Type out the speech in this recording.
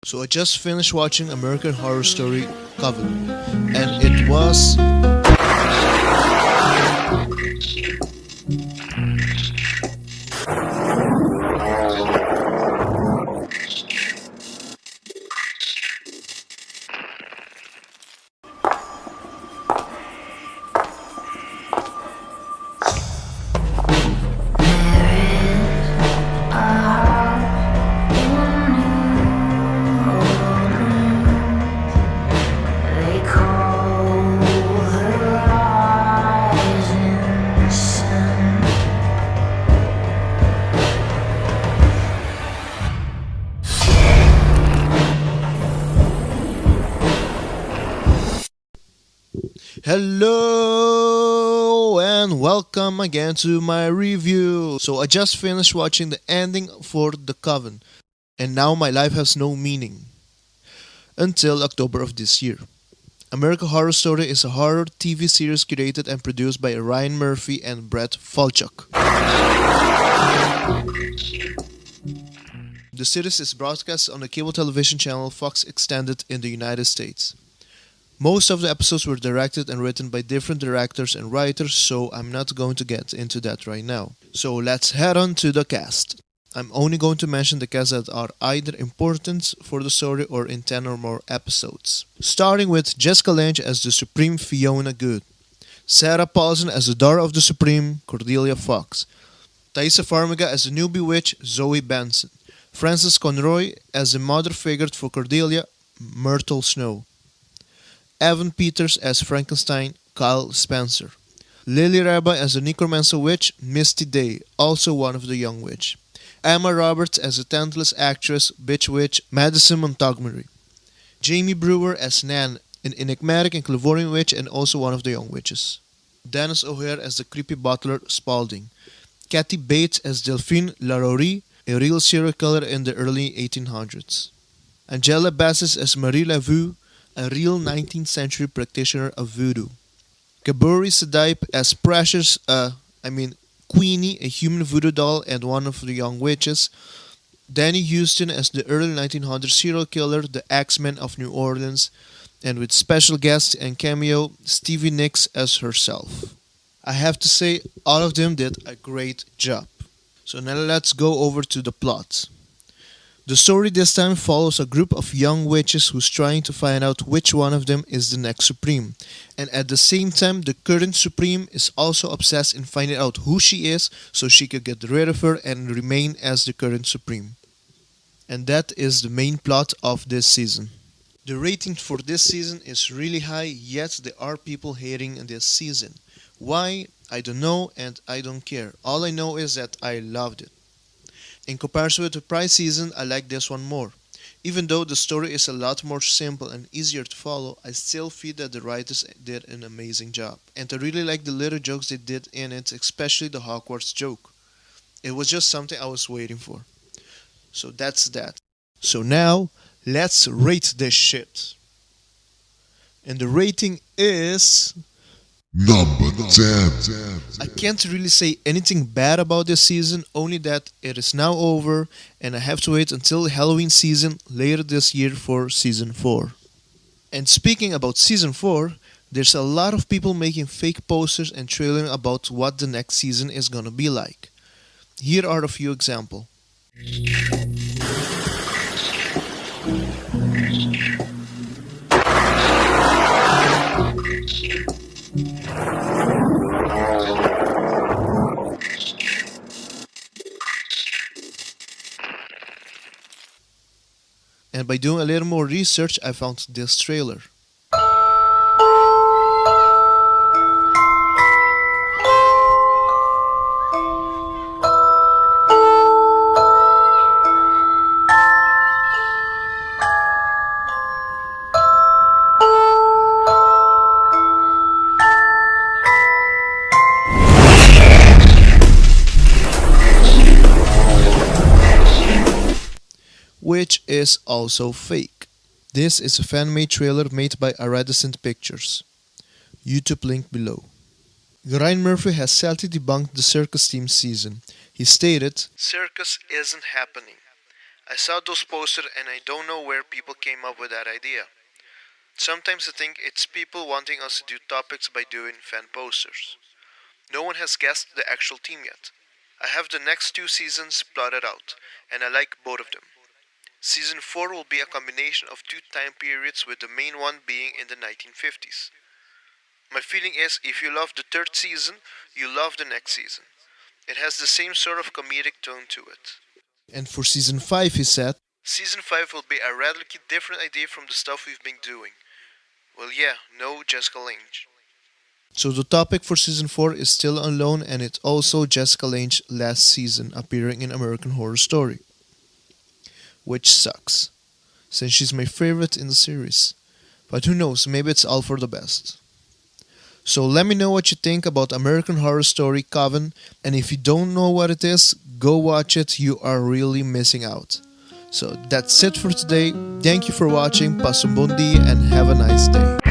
So I just finished watching American Horror Story Coven, and it was hello and welcome again to my review. So I just finished watching the ending for The Coven, and now my life has no meaning until October of this year. American Horror Story is a horror TV series created and produced by Ryan Murphy and Brett Falchuk. The series is broadcast on the cable television channel Fox Extended in the United States. Most of the episodes were directed and written by different directors and writers, so I'm not going to get into that right now. So let's head on to the cast. I'm only going to mention the casts that are either important for the story or in 10 or more episodes. Starting with Jessica Lange as the Supreme Fiona Good, Sarah Paulson as the daughter of the Supreme Cordelia Fox, Thaisa Farmiga as the newbie witch Zoe Benson, Frances Conroy as the mother figure for Cordelia Myrtle Snow, Evan Peters as Frankenstein Kyle Spencer, Lily Reba as the necromancer witch Misty Day, also one of the young witch, Emma Roberts as the talentless actress bitch witch Madison Montgomery, Jamie Brewer as Nan, an enigmatic and clairvoyant witch and also one of the young witches, Dennis O'Hare as the creepy butler Spalding, Kathy Bates as Delphine Laraurie, a real serial killer in the early 1800s, Angela Bassett as Marie Laveau, a real 19th century practitioner of voodoo, Gabori Sadipe as Precious, Queenie, a human voodoo doll and one of the young witches, Danny Houston as the early 1900s serial killer, the X-Men of New Orleans, and with special guest and cameo, Stevie Nicks as herself. I have to say, all of them did a great job. So now let's go over to the plot. The story this time follows a group of young witches who's trying to find out which one of them is the next Supreme. And at the same time, the current Supreme is also obsessed in finding out who she is so she could get rid of her and remain as the current Supreme. And that is the main plot of this season. The rating for this season is really high, yet there are people hating this season. Why? I don't know and I don't care. All I know is that I loved it. In comparison with the prior season, I like this one more. Even though the story is a lot more simple and easier to follow, I still feel that the writers did an amazing job. And I really like the little jokes they did in it, especially the Hogwarts joke. It was just something I was waiting for. So that's that. So now, let's rate this shit. And the rating is... Number 10. I can't really say anything bad about this season, only that it is now over and I have to wait until Halloween season later this year for season 4. And speaking about season 4, there's a lot of people making fake posters and trailering about what the next season is gonna be like. Here are a few examples. And by doing a little more research, I found this trailer. Which is also fake. This is a fan-made trailer made by Iridescent Pictures. YouTube link below. Ryan Murphy has sadly debunked the circus theme season. He stated, "Circus isn't happening. I saw those posters and I don't know where people came up with that idea. Sometimes I think it's people wanting us to do topics by doing fan posters. No one has guessed the actual team yet. I have the next two seasons plotted out, and I like both of them. Season 4 will be a combination of two time periods, with the main one being in the 1950s. My feeling is if you love the third season, you love the next season. It has the same sort of comedic tone to it. And for season 5, he said, Season 5 will be a radically different idea from the stuff we've been doing. Well, yeah, no Jessica Lange. So the topic for season 4 is still unknown, and it's also Jessica Lange's last season appearing in American Horror Story. Which sucks, since she's my favorite in the series. But who knows, maybe it's all for the best. So let me know what you think about American Horror Story Coven, and if you don't know what it is, go watch it, you are really missing out. So that's it for today. Thank you for watching, Pasumbundi, and have a nice day.